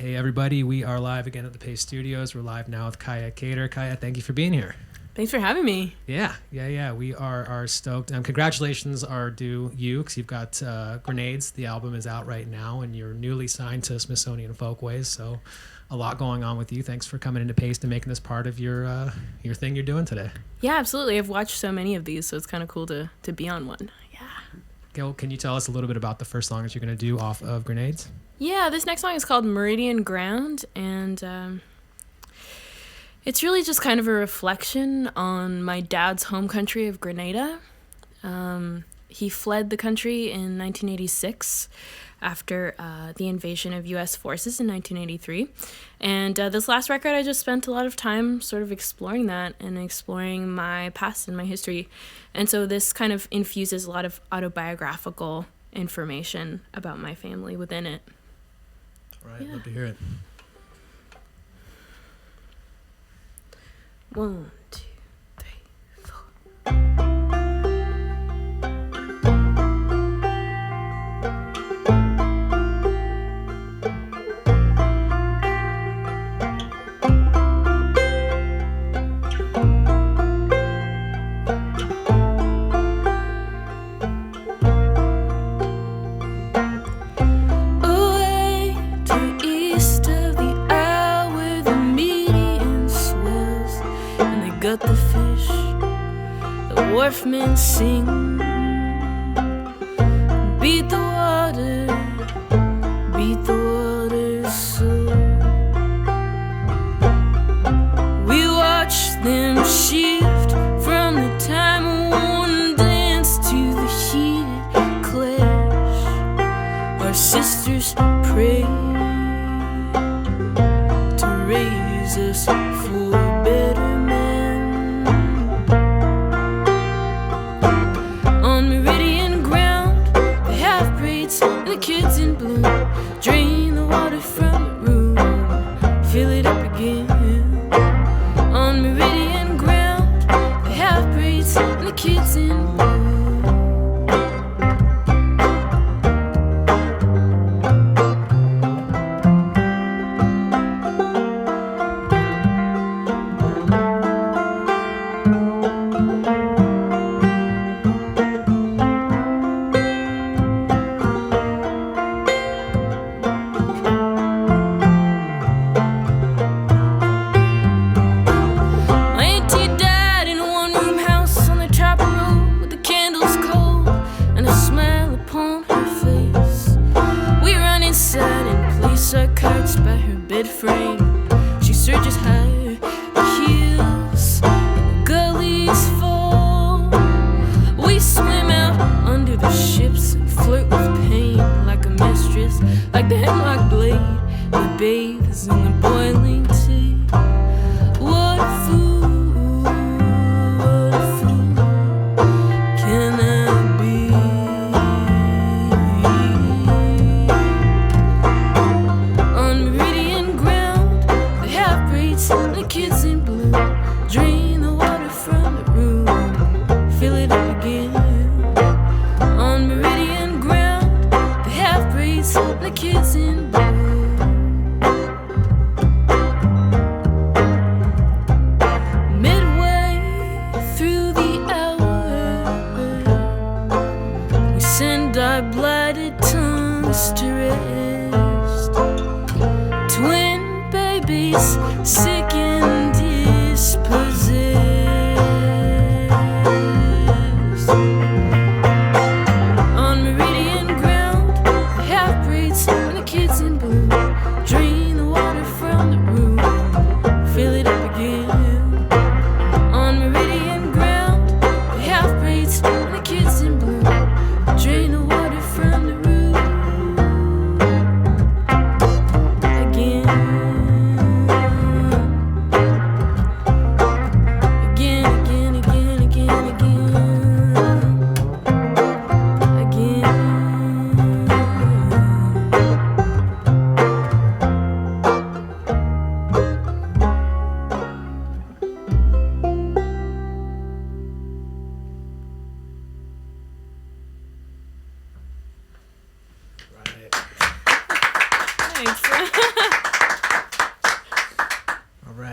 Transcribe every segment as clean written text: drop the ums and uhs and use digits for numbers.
Hey everybody, we are live again at the Paste Studios. We're live now with Kaia Kater. Kaia, thank you for being here. Thanks for having me. Yeah. We are stoked. Congratulations are due you because you've got Grenades. The album is out right now, and you're newly signed to Smithsonian Folkways. So, a lot going on with you. Thanks for coming into Paste and making this part of your thing you're doing today. Yeah, absolutely. I've watched so many of these, so it's kind of cool to be on one. Yeah. Gil, can you tell us a little bit about the first song that you're going to do off of Grenades? Yeah, this next song is called Meridian Ground, and it's really just kind of a reflection on my dad's home country of Grenada. He fled the country in 1986 after the invasion of U.S. forces in 1983. And this last record, I just spent a lot of time sort of exploring that and exploring my past and my history. And so this kind of infuses a lot of autobiographical information about my family within it. Right, yeah. Love to hear it. 1, 2, 3, 4. The fish, the wharfmen sing, beat the water so. We watch them shift from the time-worn dance to the heated clash. Our sisters pray to raise us for a better man. The kids in blue drain the water from the room, fill it up again. On Meridian Ground, the half-breeds and the kids in blue.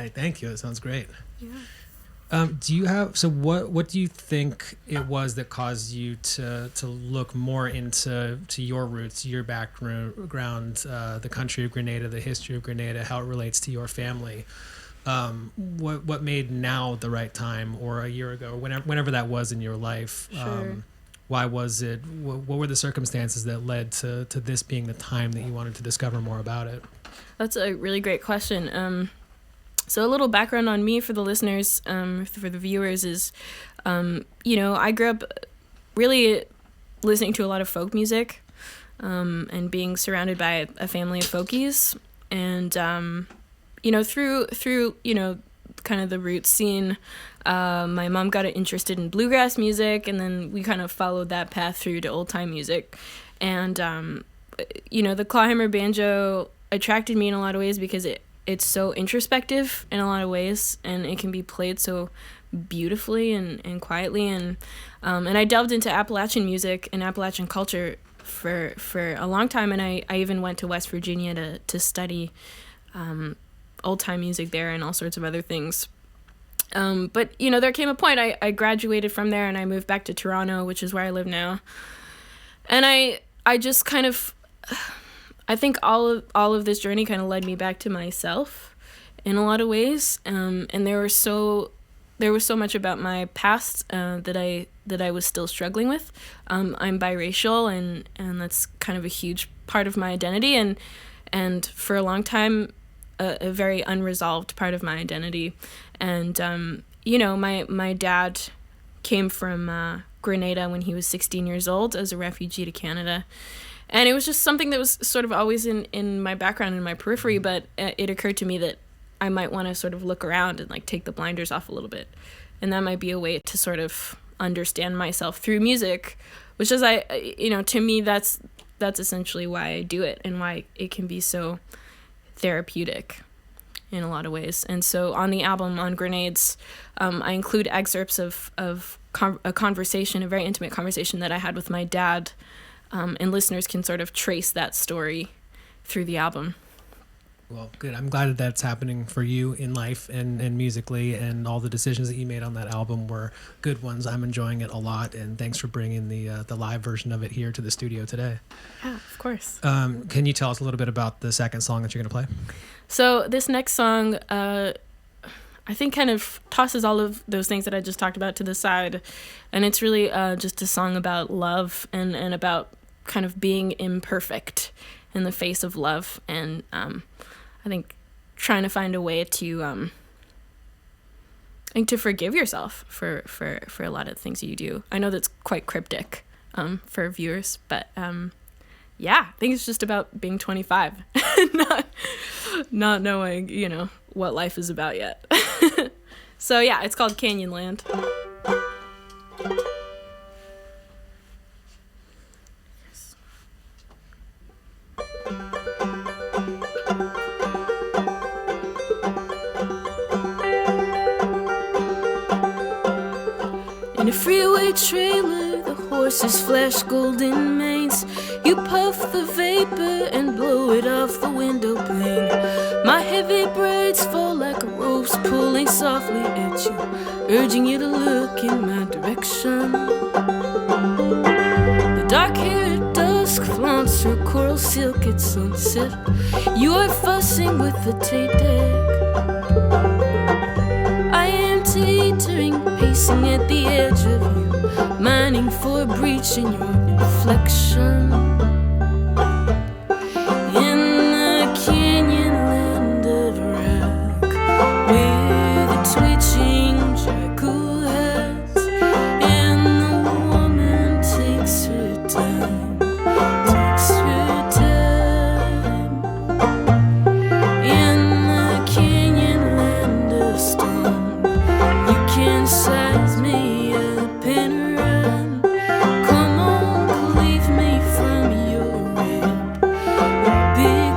right. Thank you. That sounds great. Yeah. Do you have, so what do you think it was that caused you to look more into your roots, your background, the country of Grenada, the history of Grenada, how it relates to your family? What made now the right time, or a year ago, or whenever that was in your life? Sure. Why was it? What were the circumstances that led to this being the time that you wanted to discover more about it? That's a really great question. So a little background on me for the listeners, for the viewers is, I grew up really listening to a lot of folk music, and being surrounded by a family of folkies. And, through kind of the roots scene, my mom got interested in bluegrass music, and then we kind of followed that path through to old time music. And, the clawhammer banjo attracted me in a lot of ways because it's so introspective in a lot of ways, and it can be played so beautifully and quietly. And I delved into Appalachian music and Appalachian culture for a long time, and I even went to West Virginia to study old time music there and all sorts of other things. But there came a point I graduated from there and I moved back to Toronto, which is where I live now. And I just kind of, I think all of this journey kind of led me back to myself in a lot of ways. And there was so much about my past that I was still struggling with. I'm biracial, and that's kind of a huge part of my identity, and for a long time a very unresolved part of my identity. And my dad came from Grenada when he was 16 years old as a refugee to Canada. And it was just something that was sort of always in my background, in my periphery, but it occurred to me that I might want to sort of look around and like take the blinders off a little bit. And that might be a way to sort of understand myself through music, which is, to me, that's essentially why I do it and why it can be so therapeutic in a lot of ways. And so on the album, on Grenades, I include excerpts of a conversation, a very intimate conversation that I had with my dad, and listeners can sort of trace that story through the album. Well, good. I'm glad that that's happening for you in life and musically, and all the decisions that you made on that album were good ones. I'm enjoying it a lot, and thanks for bringing the live version of it here to the studio today. Yeah, of course. Can you tell us a little bit about the second song that you're going to play? So this next song, I think kind of tosses all of those things that I just talked about to the side, and it's really just a song about love and about kind of being imperfect in the face of love, and I think trying to find a way to forgive yourself for a lot of the things you do. I know that's quite cryptic for viewers, but I think it's just about being 25 and not knowing, what life is about yet. So yeah, it's called Canyonland. In a freeway trailer, the horses flash golden manes. You puff the vapor and blow it off the window pane. My heavy braids fall like ropes pulling softly at you, urging you to look in my direction. The dark-haired dusk flaunts her coral silk at sunset. You are fussing with the tape deck. I am teetering, pacing at the edge of you, mining for a breach in your inflection. In the Canyonland of rock, where the twitching jackal hides, and the woman takes her time, In the Canyonland of stone, you can size me up and run. Come on, cleave me from your rib, big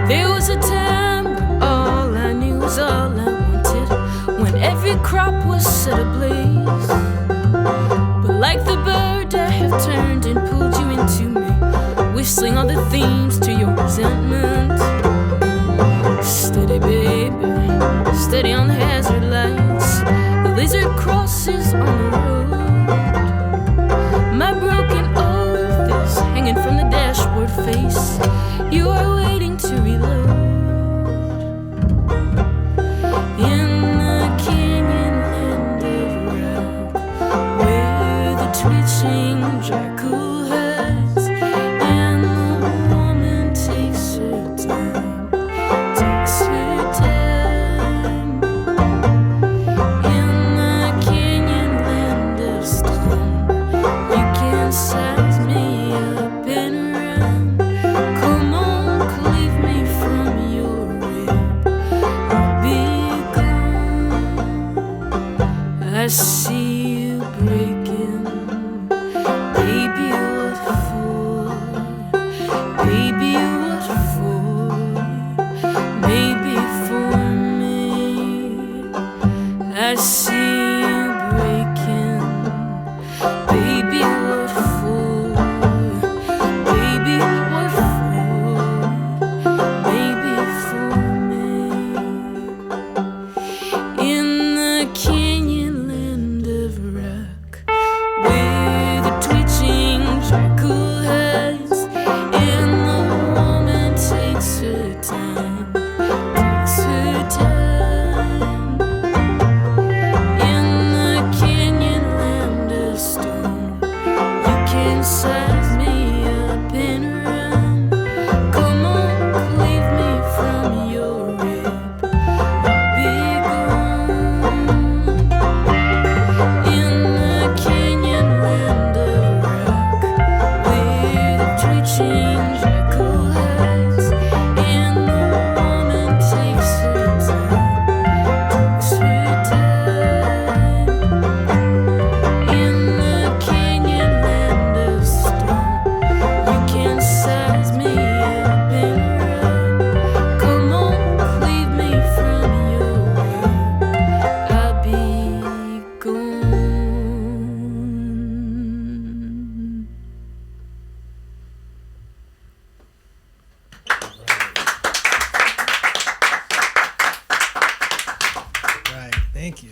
There was a time all I knew was all I wanted, when every crop was set ablaze. turned and pulled you into me, whistling all the themes to your resentment. Steady, baby, steady on the hazard lights, the laser crosses on the road. My broken oath is hanging from the dashboard face. You are waiting to reload. In the Canyonland of rock, where the twitching jackal hides, and the woman takes her time, takes her time. In the Canyonland of stone, you can size me up and run. Come on, cleave me from your rib, I'll be gone. I see you breaking, baby, what for? Baby, what for? Maybe for me. I see you breaking, baby, what for? Baby, what for? Maybe for me. In the Canyonland of rock, where the twitching jackal hides, and the woman takes her time, takes her time. In the Canyonland of stone, you can size me up and run. Come on, cleave me from your rib, I'll be gone. In the Canyonland of rock, where the twitching jackal hides, and the woman takes her time, takes her time. In the Canyonland of stone, you can size me up and run. Come on, cleave me from your rib, I'll be gone. Right. Thank you.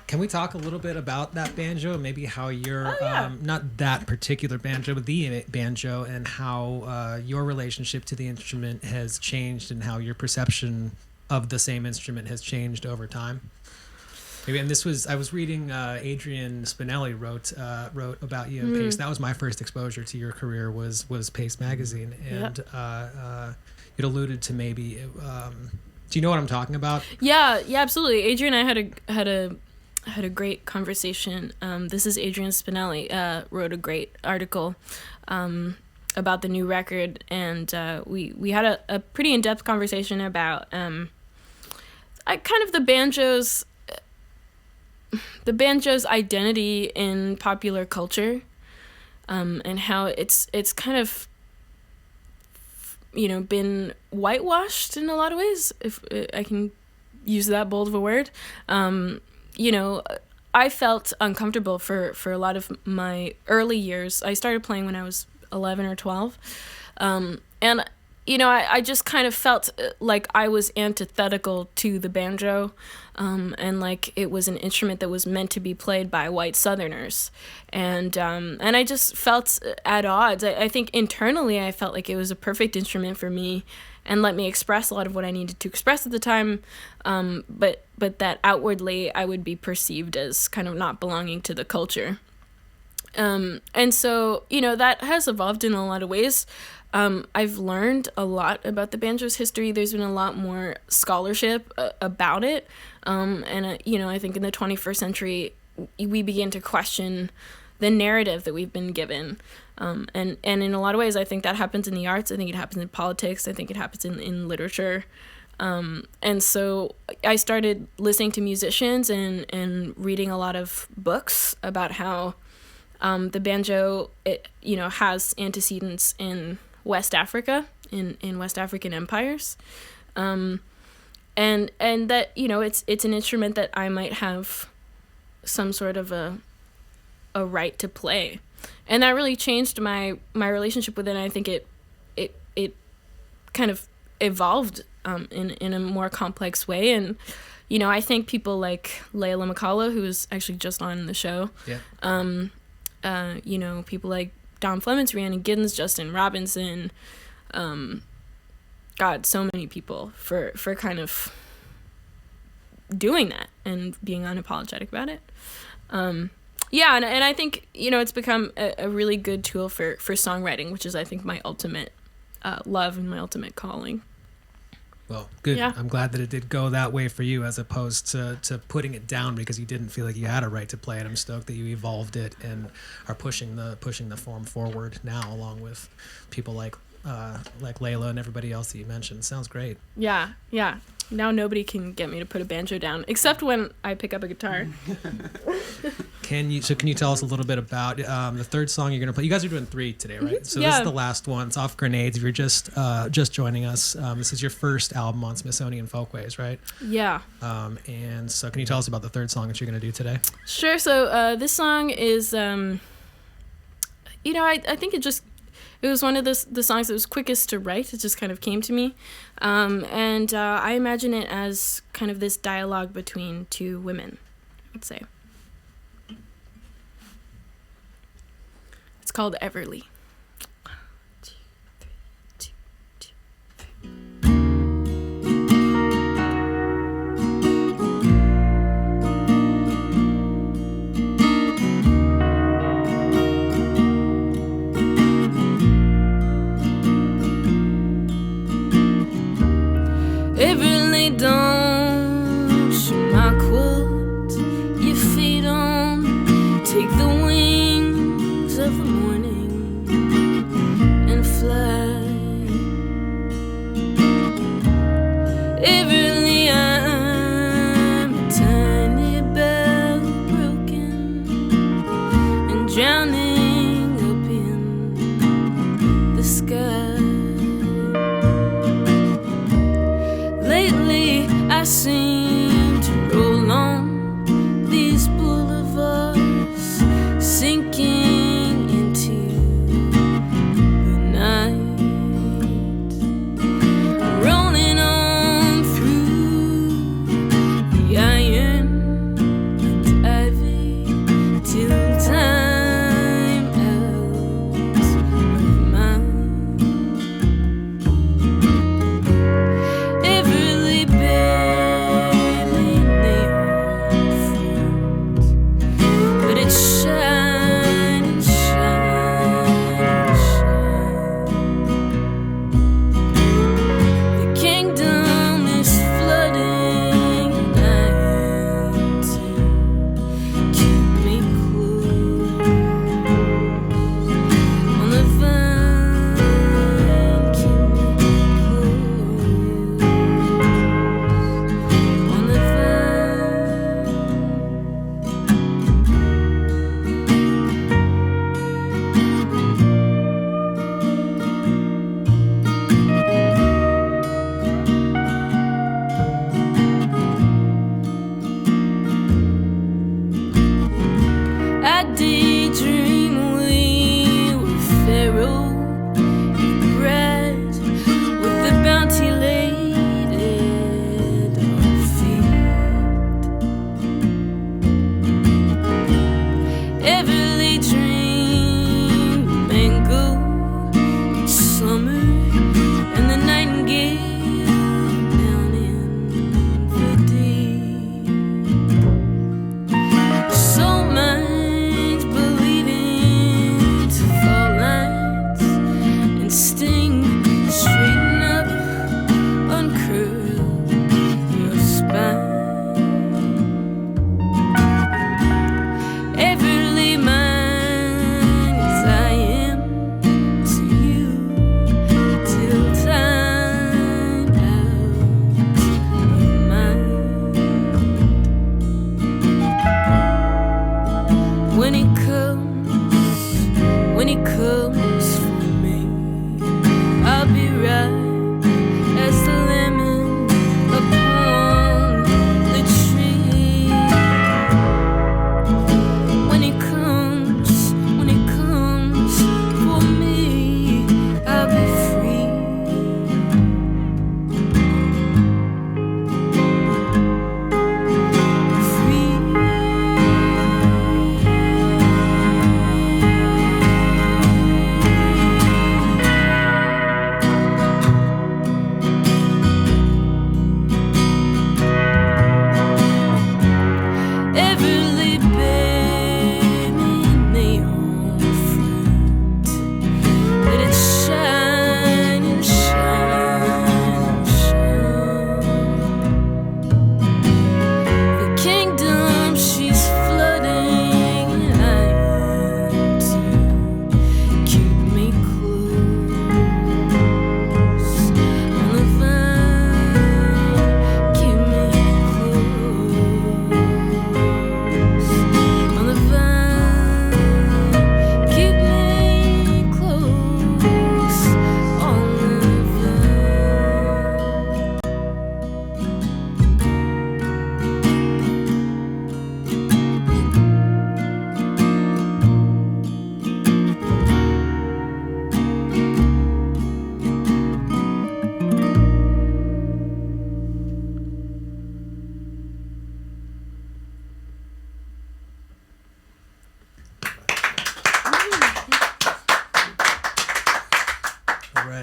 Can we talk a little bit about that banjo and maybe how your not that particular banjo but the banjo and how your relationship to the instrument has changed and how your perception of the same instrument has changed over time? Maybe, and this was I was reading Adrian Spinelli wrote about you in Paste. That was my first exposure to your career was Paste magazine, and it alluded to maybe. Do you know what I'm talking about? Yeah, absolutely. Adrian and I had a great conversation. This is Adrian Spinelli, wrote a great article about the new record, and we had a pretty in-depth conversation about kind of the banjo's identity in popular culture, and how it's kind of been whitewashed in a lot of ways, if I can use that bold of a word. I felt uncomfortable for a lot of my early years. I started playing when I was 11 or 12. And I just kind of felt like I was antithetical to the banjo, and like it was an instrument that was meant to be played by white Southerners, and I just felt at odds. I think internally I felt like it was a perfect instrument for me, and let me express a lot of what I needed to express at the time, but that outwardly I would be perceived as kind of not belonging to the culture. And so, that has evolved in a lot of ways. I've learned a lot about the banjo's history. There's been a lot more scholarship about it. I think in the 21st century, we begin to question the narrative that we've been given. And in a lot of ways, I think that happens in the arts. I think it happens in politics. I think it happens in literature. And so I started listening to musicians and reading a lot of books about how the banjo, has antecedents in West Africa, in West African empires. And that, it's an instrument that I might have some sort of a a right to play. And that really changed my relationship with it. And I think it kind of evolved in a more complex way. And, you know, I think people like Layla McCullough, who's actually just on the show, you know, people like Dom Flemons, Rhiannon Giddens, Justin Robinson, God, so many people for kind of doing that and being unapologetic about it. Yeah, and I think, you know, it's become a really good tool for songwriting, which is, I think, my ultimate love and my ultimate calling. Well, good. Yeah. I'm glad that it did go that way for you as opposed to putting it down because you didn't feel like you had a right to play it. I'm stoked that you evolved it and are pushing the form forward now along with people like Layla and everybody else that you mentioned. Sounds great. Yeah. Now nobody can get me to put a banjo down, except when I pick up a guitar. Can you tell us a little bit about the third song you're going to play? You guys are doing 3 today, right? Mm-hmm. So This is the last one. It's off Grenades. If you're just joining us, this is your first album on Smithsonian Folkways, right? Yeah. And so can you tell us about the third song that you're going to do today? Sure. So this song is, you know, I think it was one of the songs that was quickest to write. It just kind of came to me. And I imagine it as kind of this dialogue between 2 women, I would say. It's called Everly. Everly, don't shoot my quilt. Your feet on, take the wings of the morning and fly. Everly, I'm a tiny bell broken and drowning up in the sky. Lately, I seem to roll on these boulevards, sinking into the night, rolling on through the iron and ivy till time out of mind. Everly buried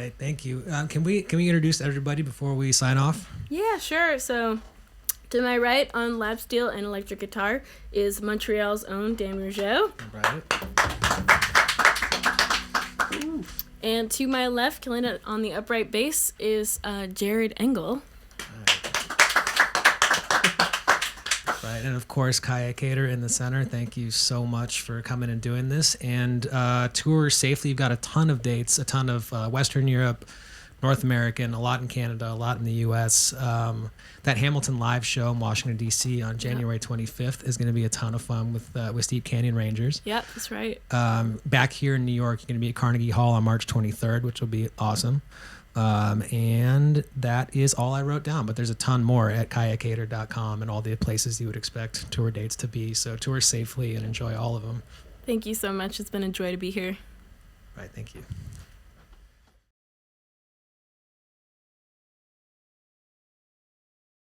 right, thank you. Can we introduce everybody before we sign off? Yeah, sure. So, to my right on lap steel and electric guitar is Montreal's own Dan Rougeau. Right. And to my left, killing it on the upright bass, is Jared Engel. Right, and of course, Kaia Kater in the center. Thank you so much for coming and doing this. And tour safely. You've got a ton of dates, a ton of Western Europe, North American, a lot in Canada, a lot in the U.S. That Hamilton live show in Washington, D.C. on January 25th is going to be a ton of fun with Steep Canyon Rangers. Yep, that's right. Back here in New York, you're going to be at Carnegie Hall on March 23rd, which will be awesome. And that is all I wrote down, but there's a ton more at kaiakater.com and all the places you would expect tour dates to be. So tour safely and enjoy all of them. Thank you so much. It's been a joy to be here. Right, thank you.